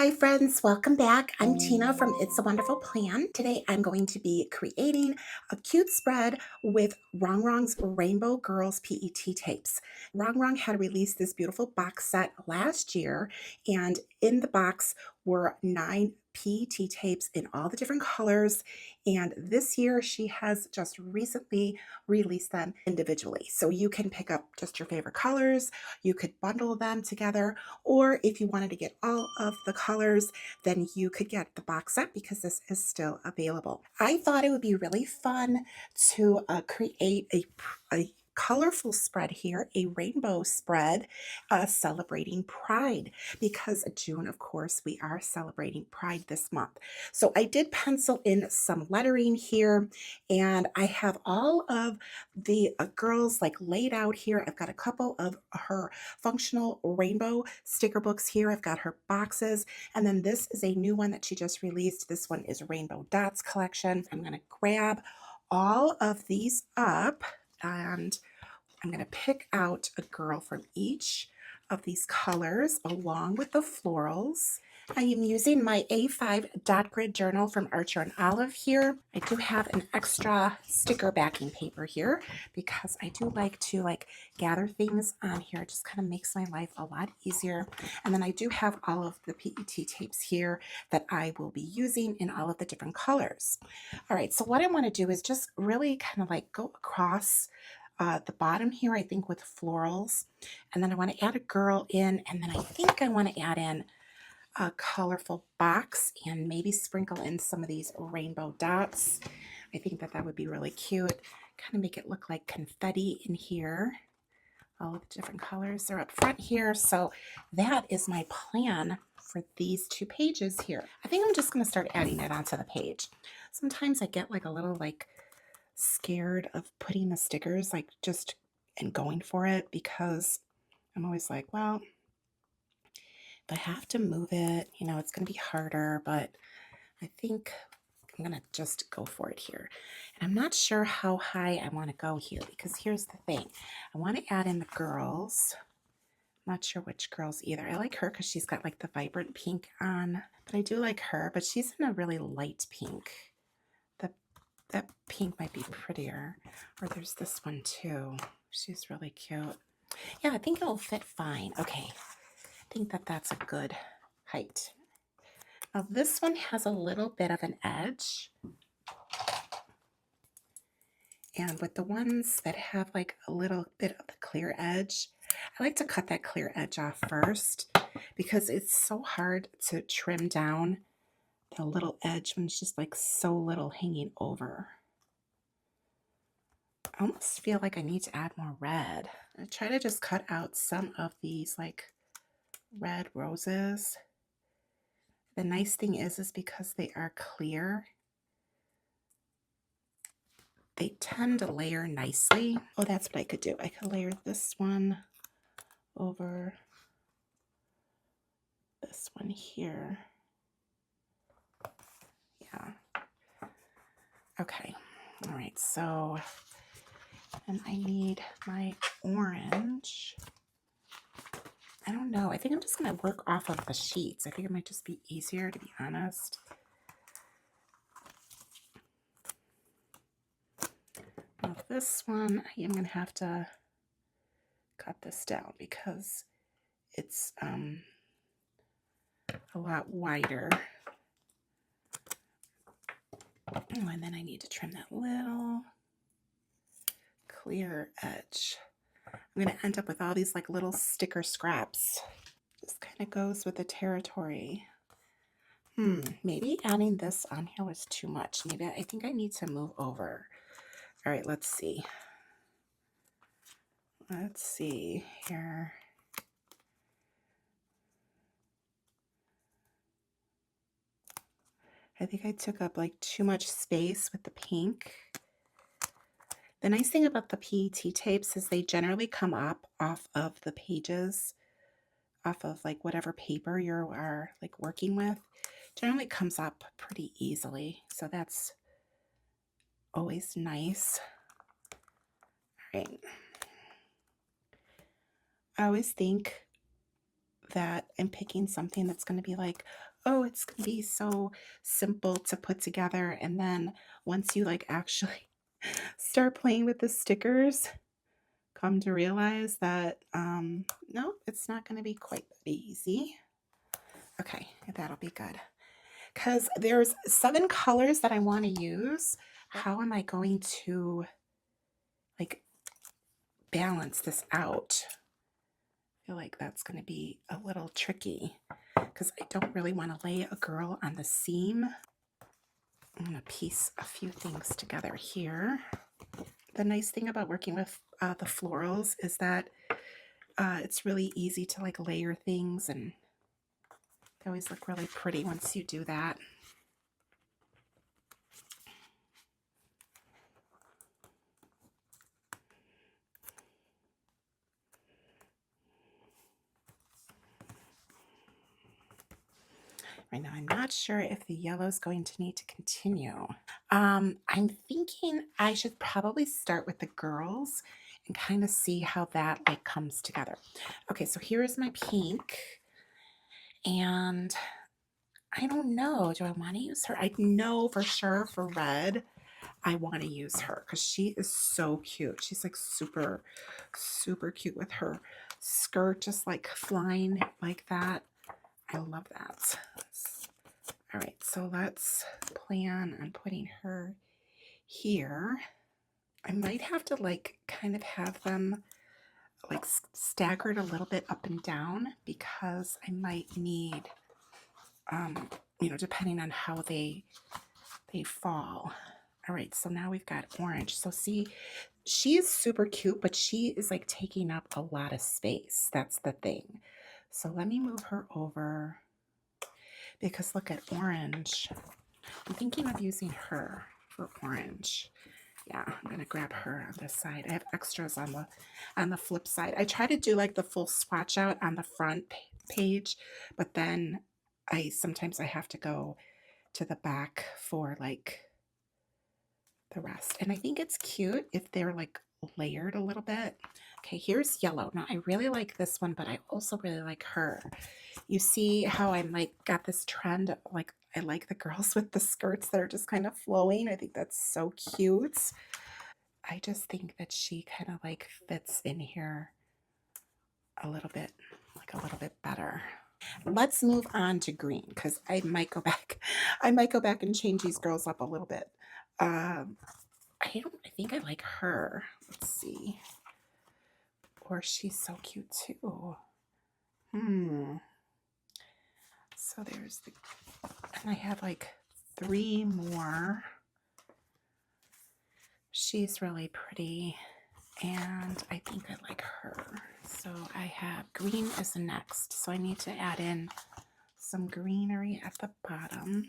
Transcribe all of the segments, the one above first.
Hi friends, welcome back. I'm Tina from It's a Wonderful Plan. Today I'm going to be creating a cute spread with Rongrong's Rainbow Girls PET tapes. Rongrong had released this beautiful box set last year, and in the box were 9 PET tapes in all the different colors, and this year she has just recently released them individually. So you can pick up just your favorite colors, you could bundle them together, or if you wanted to get all of the colors, then you could get the box set because this is still available. I thought it would be really fun to create a colorful spread here, a rainbow spread celebrating Pride, because June, of course, we are celebrating Pride this month. So I did pencil in some lettering here, and I have all of the girls like laid out here. I've got a couple of her functional rainbow sticker books here. I've got her boxes, and then this is a new one that she just released. This one is Rainbow Dots collection. I'm going to grab all of these up, and I'm going to pick out a girl from each of these colors along with the florals. I am using my A5 dot grid journal from Archer and Olive here. I do have an extra sticker backing paper here because I do like to gather things on here. It just kind of makes my life a lot easier. And then I do have all of the PET tapes here that I will be using in all of the different colors. All right, so what I want to do is just really kind of like go across the bottom here, I think, with florals. And then I want to add a girl in, and then I think I want to add in a colorful box and maybe sprinkle in some of these rainbow dots. I think that that would be really cute. Kind of make it look like confetti in here. All of the different colors are up front here. So that is my plan for these 2 pages here. I think I'm just going to start adding it onto the page. Sometimes I get like a little scared of putting the stickers just and going for it, because I'm always like, well, if I have to move it, it's going to be harder, but I think I'm going to just go for it here. And I'm not sure how high I want to go here, because here's the thing. I want to add in the girls. I'm not sure which girls either. I like her because she's got like the vibrant pink on, but I do like her, but she's in a really light pink. That pink might be prettier. Or there's this one too. She's really cute. Yeah, I think it'll fit fine. Okay, I think that that's a good height. Now this one has a little bit of an edge. And with the ones that have like a little bit of the clear edge, I like to cut that clear edge off first because it's so hard to trim down the little edge when it's just like so little hanging over. I almost feel like I need to add more red. I try to just cut out some of these red roses. The nice thing is because they are clear, they tend to layer nicely. Oh, that's what I could do. I could layer this one over this one here. Yeah. Okay. All right. So, and I need my orange. I don't know. I think I'm just going to work off of the sheets. I think it might just be easier, to be honest. Now this one, I am going to have to cut this down because it's a lot wider. Oh, and then I need to trim that little clear edge. I'm going to end up with all these little sticker scraps. Just kind of goes with the territory. Maybe adding this on here was too much. Maybe I think I need to move over. All right, let's see. Let's see here. I think I took up too much space with the pink. The nice thing about the PET tapes is they generally come up off of the pages, off of whatever paper you are working with. Generally comes up pretty easily, so that's always nice. All right. I always think that I'm picking something that's going to be like, oh, it's going to be so simple to put together. And then once you like actually start playing with the stickers, come to realize that no, it's not going to be quite that easy. Okay, that'll be good. Because there's 7 colors that I want to use. How am I going to like balance this out? I feel like that's going to be a little tricky because I don't really want to lay a girl on the seam. I'm going to piece a few things together here. The nice thing about working with the florals is that it's really easy to like layer things, and they always look really pretty once you do that. Right now, I'm not sure if the yellow is going to need to continue. I'm thinking I should probably start with the girls and kind of see how that like comes together. Okay, so here is my pink, and I don't know. Do I want to use her? I know for sure for red, I want to use her because she is so cute. She's like super, super cute with her skirt just like flying like that. I love that. All right, so let's plan on putting her here. I might have to like kind of have them like staggered a little bit up and down because I might need, you know, depending on how they fall. All right, so now we've got orange. So see, she's super cute, but she is like taking up a lot of space. That's the thing. So let me move her over because look at orange. I'm thinking of using her for orange. Yeah, I'm gonna grab her on this side. I have extras on the flip side. I try to do like the full swatch out on the front page, but then sometimes I have to go to the back for like the rest. And I think it's cute if they're like layered a little bit. Okay, here's yellow. Now I really like this one, but I also really like her. You see how I'm like got this trend, like I like the girls with the skirts that are just kind of flowing. I think that's so cute. I just think that she kind of like fits in here a little bit, like a little bit better. Let's move on to green because I might go back. I might go back and change these girls up a little bit. I think I like her. Let's see. Or she's so cute too. So there's the, and I have like 3 more. She's really pretty, and I think I like her. So I have green is next. So I need to add in some greenery at the bottom.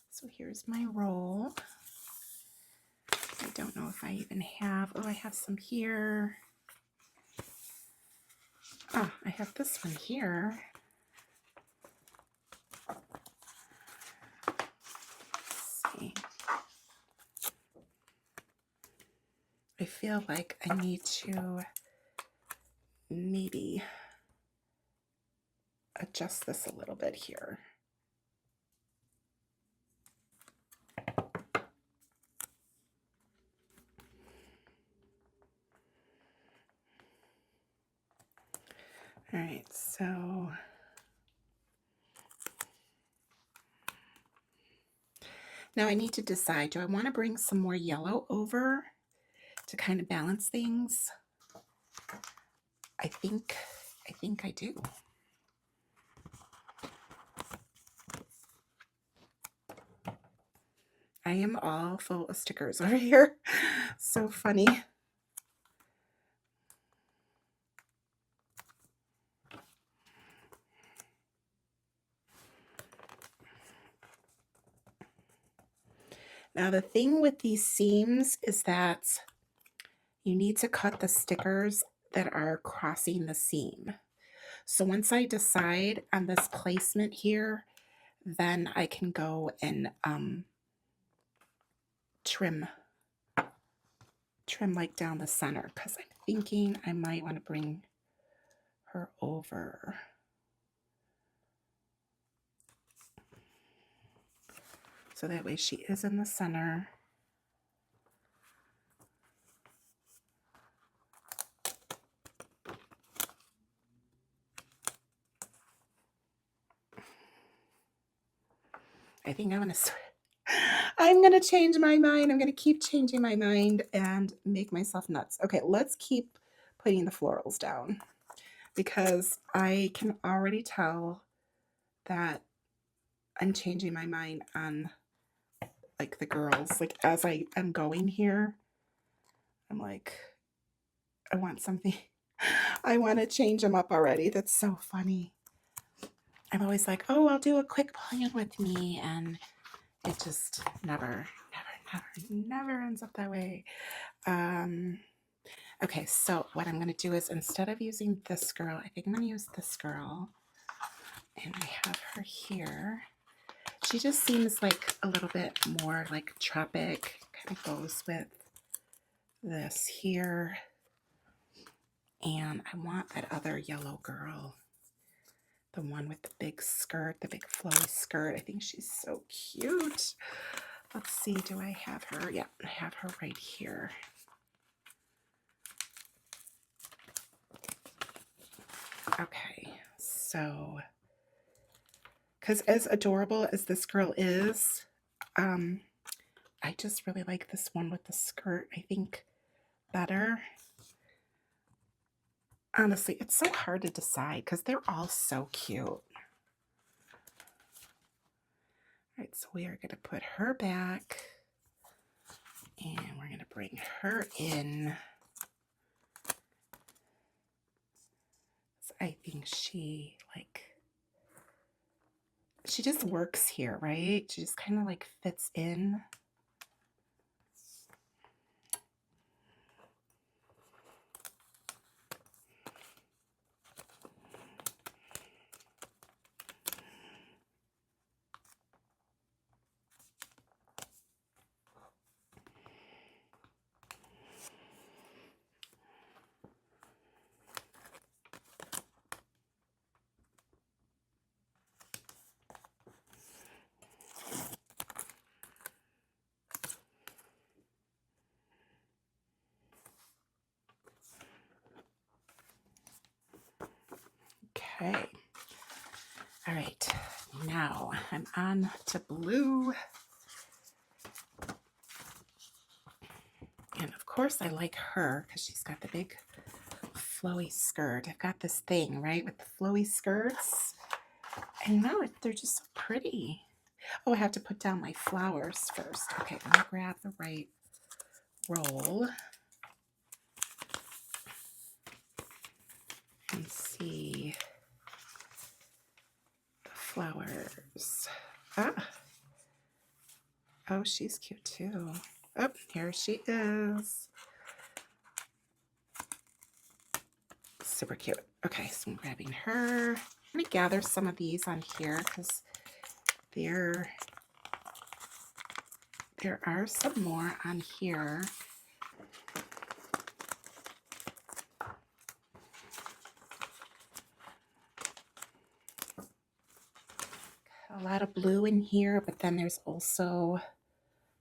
So here's my roll. I don't know if I even have, oh, I have some here. Oh, I have this one here. Let's see. I feel like I need to maybe adjust this a little bit here. All right, so now I need to decide, do I want to bring some more yellow over to kind of balance things? I think I do. I am all full of stickers over here. So funny. Now the thing with these seams is that you need to cut the stickers that are crossing the seam. So once I decide on this placement here, then I can go and trim like down the center, because I'm thinking I might want to bring her over. So that way she is in the center. I think I'm gonna change my mind. I'm gonna keep changing my mind and make myself nuts. Okay, let's keep putting the florals down because I can already tell that I'm changing my mind on like the girls. Like as I am going here, I'm like, I want something. I want to change them up already. That's so funny. I'm always like, oh, I'll do a quick plan with me, and it just never ends up that way. Okay, so what I'm going to do is instead of using this girl, I think I'm going to use this girl, and I have her here. She just seems like a little bit more like tropic, kind of goes with this here. And I want that other yellow girl, the one with the big skirt, the big flowy skirt. I think she's so cute. Let's see, do I have her? Yeah, I have her right here. Okay, so, because as adorable as this girl is, I just really like this one with the skirt, I think, better. Honestly, it's so hard to decide because they're all so cute. All right, so we are going to put her back, and we're going to bring her in. So I think she just works here, right? She just kind of like fits in. Okay. All right. Now I'm on to blue. And of course I like her because she's got the big flowy skirt. I've got this thing, right, with the flowy skirts. And now they're just so pretty. Oh, I have to put down my flowers first. Okay, let me grab the right roll and see the flowers. Ah. Oh, she's cute too. Oh, here she is. Super cute. Okay, so I'm grabbing her. I'm going to gather some of these on here because there are some more on here. A lot of blue in here, but then there's also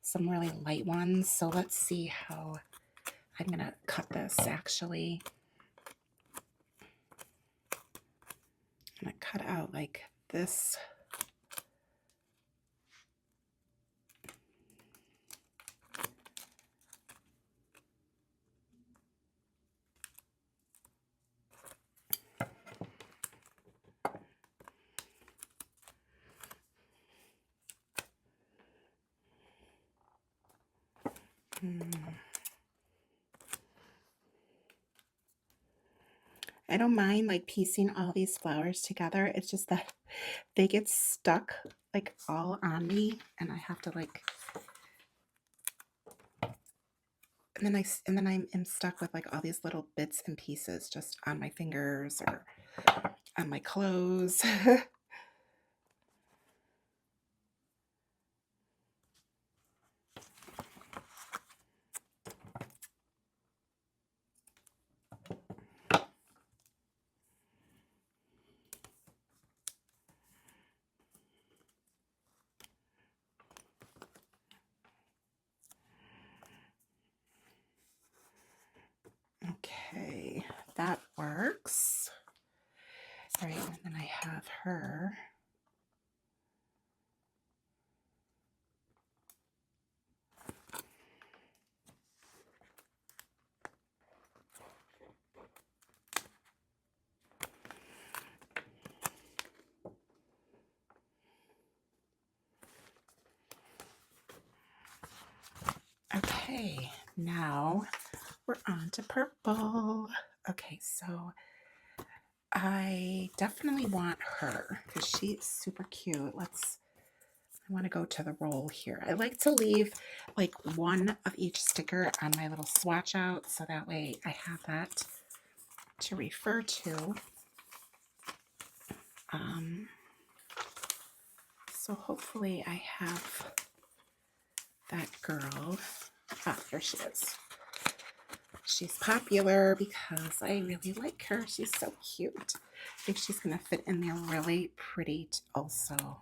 some really light ones. So let's see how I'm going to cut this actually. I'm going to cut out like this. I don't mind like piecing all these flowers together. It's just that they get stuck like all on me, and I have to like, and then I'm stuck with like all these little bits and pieces just on my fingers or on my clothes. that works. All right, and then I have her. Okay, now we're on to purple. Okay, so I definitely want her because she's super cute. I want to go to the roll here. I like to leave like one of each sticker on my little swatch out so that way I have that to refer to. So hopefully I have that girl. Ah, there she is. She's popular because I really like her. She's so cute. I think she's going to fit in there really pretty also.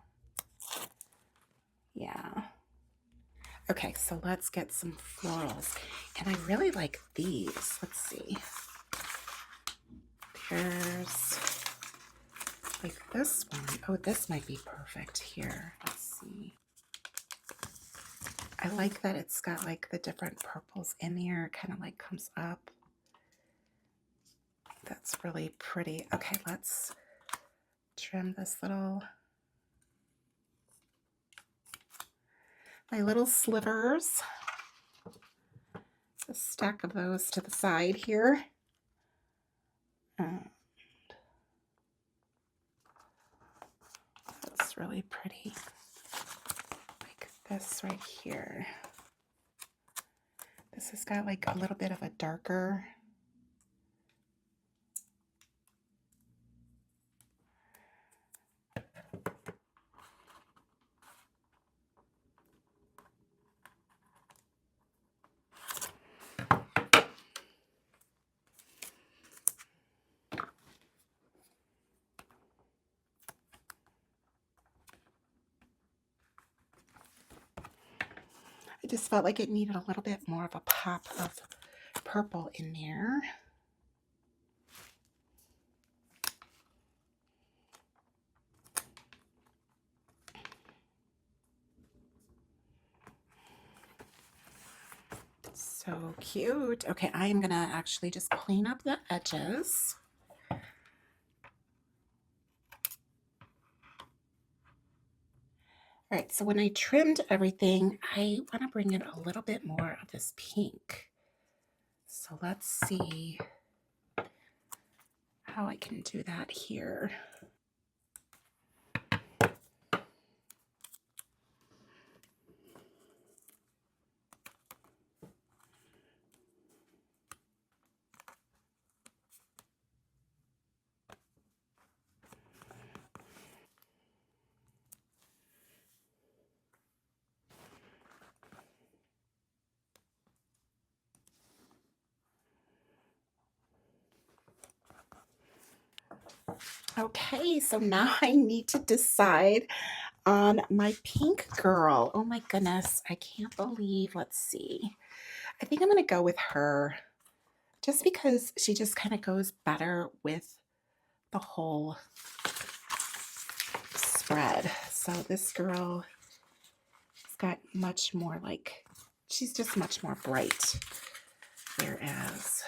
Yeah. Okay, so let's get some florals. And I really like these. Let's see. There's like this one. Oh, this might be perfect here. Let's see. I like that it's got like the different purples in here. It kind of like comes up. That's really pretty. Okay, let's trim this my little slivers. A stack of those to the side here. That's really pretty. Like this right here. This has got like a little bit of a darker. I just felt like it needed a little bit more of a pop of purple in there. So cute. Okay, I am gonna actually just clean up the edges. All right, so when I trimmed everything, I want to bring in a little bit more of this pink. So let's see how I can do that here. Okay, so now I need to decide on my pink girl. Oh my goodness, I can't believe. Let's see. I think I'm going to go with her just because she just kind of goes better with the whole spread. So this girl has got much more like, she's just much more bright. Whereas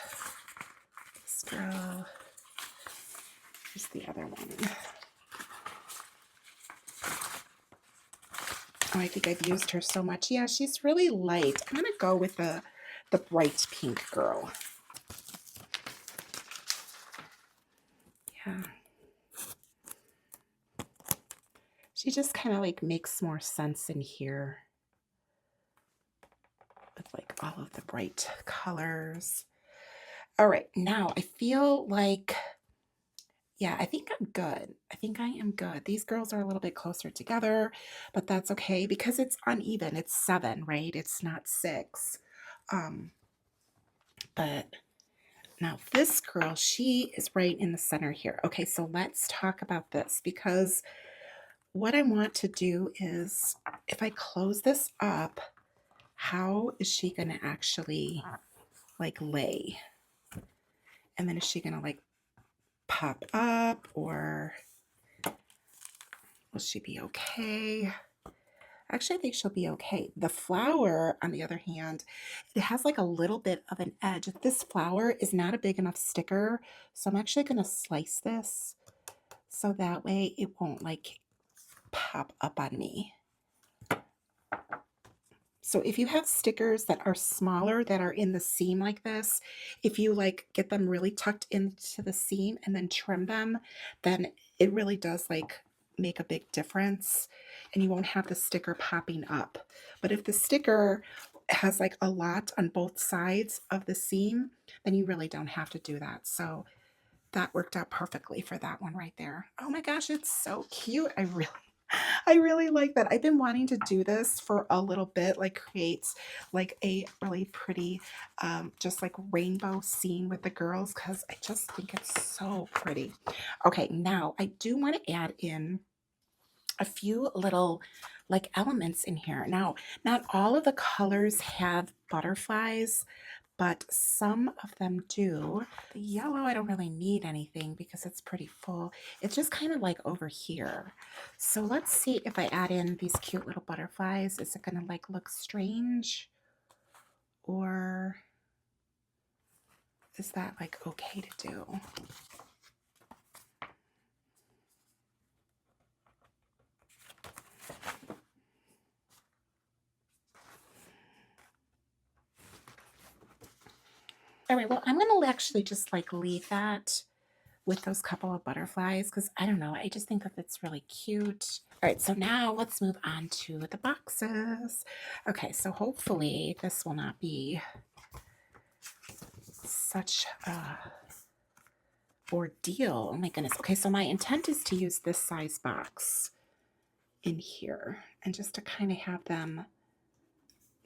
this girl, here's the other one. Oh, I think I've used her so much. Yeah, she's really light. I'm going to go with the bright pink girl. Yeah. She just kind of like makes more sense in here with like all of the bright colors. All right, now I feel like, yeah, I think I'm good. I think I am good. These girls are a little bit closer together, but that's okay because it's uneven. It's 7, right? It's not 6. But now this girl, she is right in the center here. Okay, so let's talk about this because what I want to do is if I close this up, how is she going to actually like lay? And then is she gonna like pop up, or will she be okay? Actually, I think she'll be okay. The flower, on the other hand, it has like a little bit of an edge. This flower is not a big enough sticker, so I'm actually going to slice this so that way it won't like pop up on me. So if you have stickers that are smaller that are in the seam like this, if you like get them really tucked into the seam and then trim them, then it really does like make a big difference and you won't have the sticker popping up. But if the sticker has like a lot on both sides of the seam, then you really don't have to do that. So that worked out perfectly for that one right there. Oh my gosh, it's so cute. I really like that. I've been wanting to do this for a little bit, like create like a really pretty, just like rainbow scene with the girls because I just think it's so pretty. Okay, now I do want to add in a few little like elements in here. Now, not all of the colors have butterflies, but some of them do. The yellow, I don't really need anything because it's pretty full. It's just kind of like over here. So let's see if I add in these cute little butterflies. Is it gonna like look strange? Or is that like okay to do? All right, well, I'm gonna actually just like leave that with those couple of butterflies because I don't know, I just think that it's really cute. All right, so now let's move on to the boxes. Okay, so hopefully this will not be such a ordeal. Oh my goodness. Okay, so my intent is to use this size box in here and just to kind of have them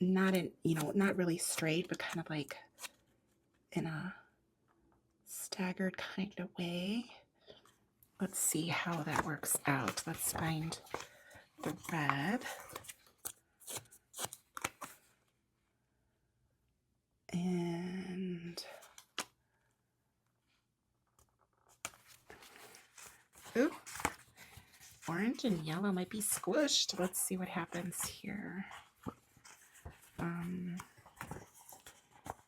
not in, not really straight, but kind of like in a staggered kind of way. Let's see how that works out. Let's find the red. And ooh, orange and yellow might be squished. Let's see what happens here.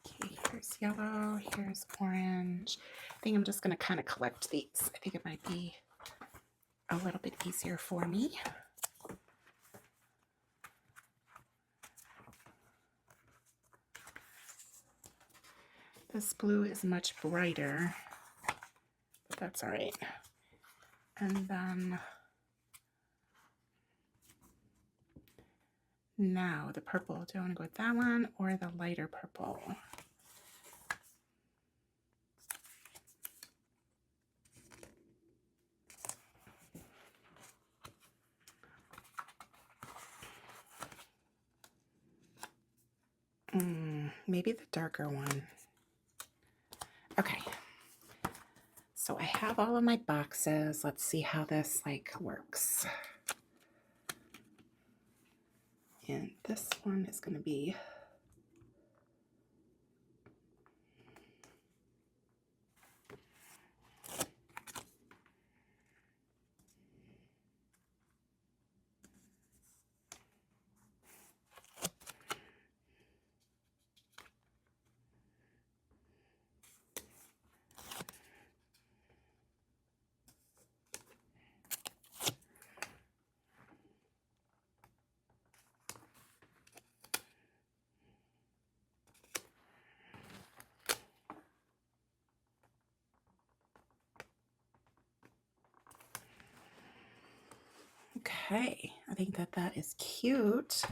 Okay, here's yellow, here's orange. I think I'm just going to kind of collect these. I think it might be a little bit easier for me. This blue is much brighter, but that's all right. And then now the purple. Do I want to go with that one or the lighter purple? Maybe the darker one. Okay. So I have all of my boxes. Let's see how this like works. And this one is going to be okay. I think that that is cute.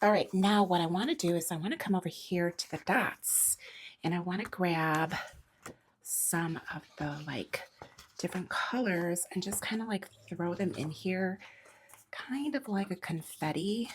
All right, now what I want to do is I want to come over here to the dots and I want to grab some of the like different colors and just kind of like throw them in here kind of like a confetti.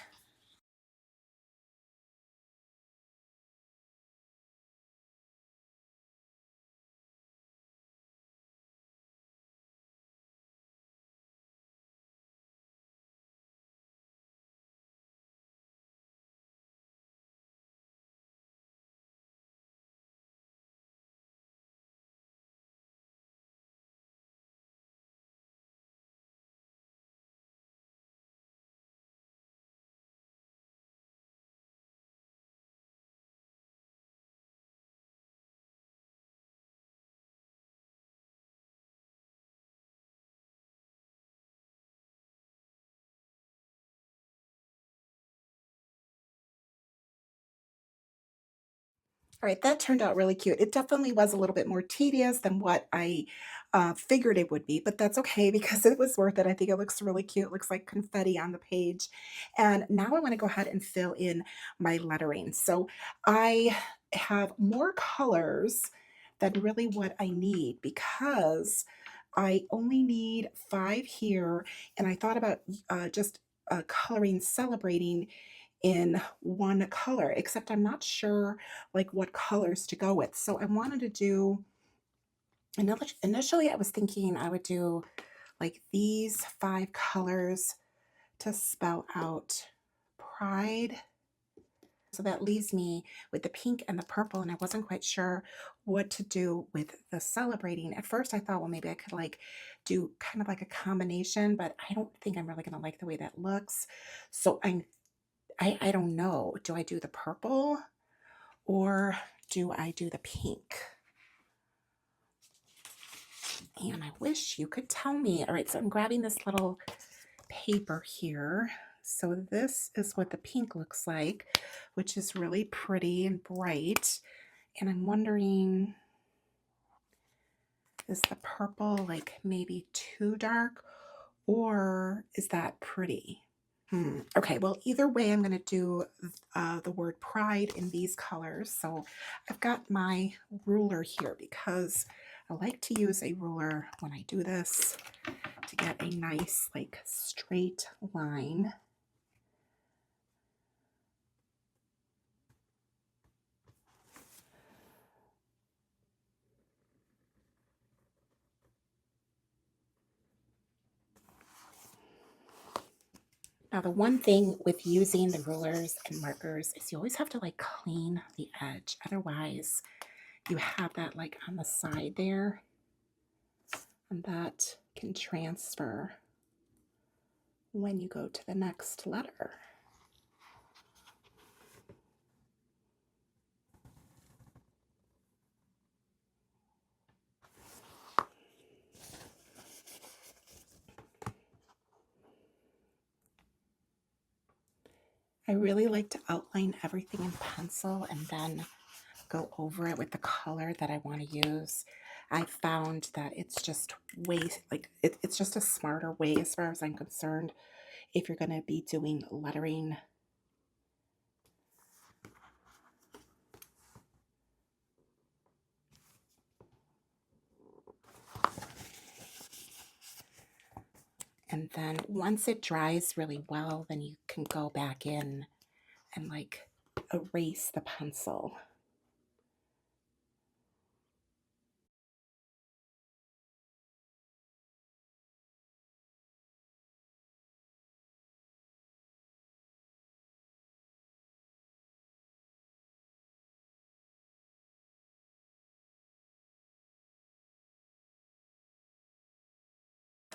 All right, that turned out really cute. It definitely was a little bit more tedious than what I figured it would be, but that's okay because it was worth it. I think it looks really cute. It looks like confetti on the page. And now I want to go ahead and fill in my lettering. So I have more colors than really what I need because I only need 5 here. And I thought about just coloring celebrating in one color, except I'm not sure like what colors to go with. So I wanted to do, initially I was thinking I would do like these 5 colors to spell out pride. So that leaves me with the pink and the purple, and I wasn't quite sure what to do with the celebrating. At first, I thought, well, maybe I could like do kind of like a combination, but I don't think I'm really going to like the way that looks. So I don't know. Do I do the purple or do I do the pink? And I wish you could tell me. All right, so I'm grabbing this little paper here. So this is what the pink looks like, which is really pretty and bright. And I'm wondering, is the purple like maybe too dark or is that pretty? Okay, well, either way, I'm going to do the word pride in these colors. So I've got my ruler here because I like to use a ruler when I do this to get a nice, like, straight line. Now, the one thing with using the rulers and markers is you always have to like clean the edge. Otherwise, you have that like on the side there, and that can transfer when you go to the next letter. I really like to outline everything in pencil and then go over it with the color that I want to use. I found that it's just way, like, it's just a smarter way as far as I'm concerned if you're going to be doing lettering. And then once it dries really well, then you can go back in and like erase the pencil.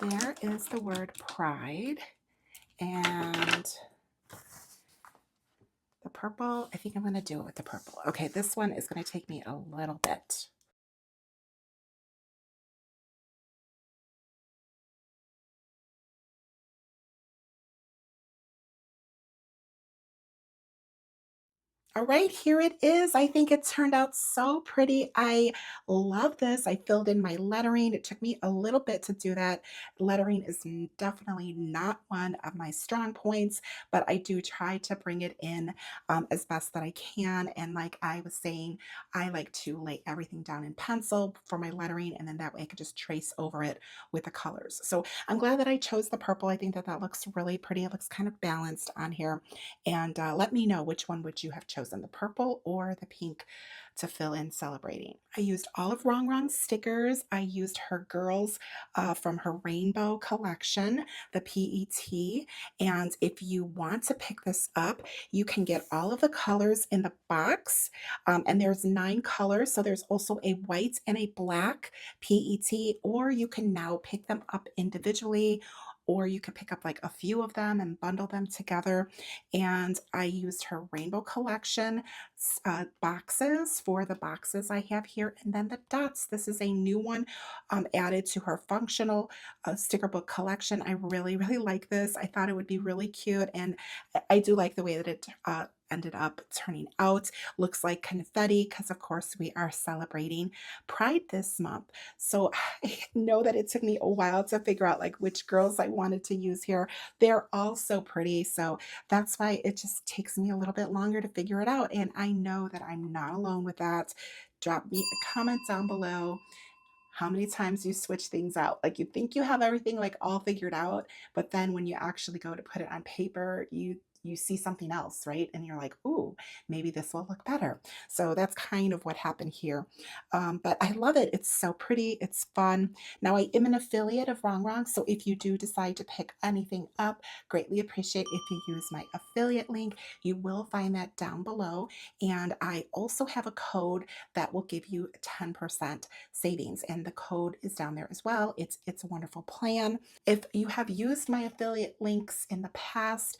There is the word pride. And the purple, I think I'm going to do it with the purple. Okay, this one is going to take me a little bit. All right, here it is. I think it turned out so pretty. I love this. I filled in my lettering. It took me a little bit to do that. Lettering is definitely not one of my strong points, but I do try to bring it in as best that I can. And like I was saying, I like to lay everything down in pencil for my lettering, and then that way I can just trace over it with the colors. So I'm glad that I chose the purple. I think that that looks really pretty. It looks kind of balanced on here. And let me know, which one would you have chosen, the purple or the pink to fill in celebrating. I used all of Rongrong's stickers. I used her girls from her rainbow collection, the PET. And if you want to pick this up, you can get all of the colors in the box. And there's 9 colors. So there's also a white and a black PET, or you can now pick them up individually, or you could pick up like a few of them and bundle them together. And I used her rainbow collection boxes for the boxes I have here. And then the dots. This is a new one added to her functional sticker book collection. I really, really like this. I thought it would be really cute. And I do like the way that it ended up turning out. Looks like confetti because, of course, we are celebrating Pride this month. So I know that it took me a while to figure out like which girls I wanted to use here. They're all so pretty. So that's why it just takes me a little bit longer to figure it out. And I know that I'm not alone with that. Drop me a comment down below how many times you switch things out. Like you think you have everything like all figured out, but then when you actually go to put it on paper, you see something else, right? And you're like, ooh, maybe this will look better. So that's kind of what happened here. But I love it. It's so pretty. It's fun. Now I am an affiliate of Rongrong, so if you do decide to pick anything up, greatly appreciate if you use my affiliate link. You will find that down below. And I also have a code that will give you 10% savings, and the code is down there as well. It's a wonderful plan. If you have used my affiliate links in the past,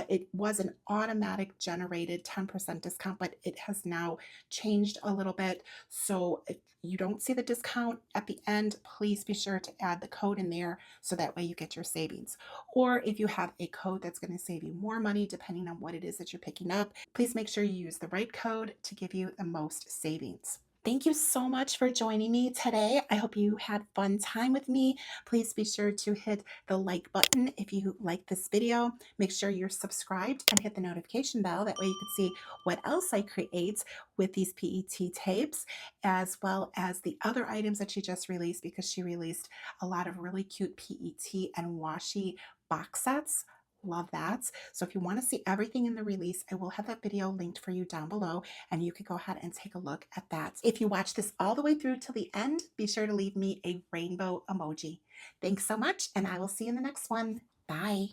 it was an automatic generated 10% discount, but it has now changed a little bit. So if you don't see the discount at the end, please be sure to add the code in there so that way you get your savings. Or if you have a code that's going to save you more money, depending on what it is that you're picking up, please make sure you use the right code to give you the most savings. Thank you so much for joining me today. I hope you had fun time with me. Please be sure to hit the like button if you like this video. Make sure you're subscribed and hit the notification bell. That way you can see what else I create with these PET tapes, as well as the other items that she just released, because she released a lot of really cute PET and washi box sets. Love that. So if you want to see everything in the release, I will have that video linked for you down below, and you can go ahead and take a look at that. If you watch this all the way through till the end, be sure to leave me a rainbow emoji. Thanks so much, and I will see you in the next one. Bye.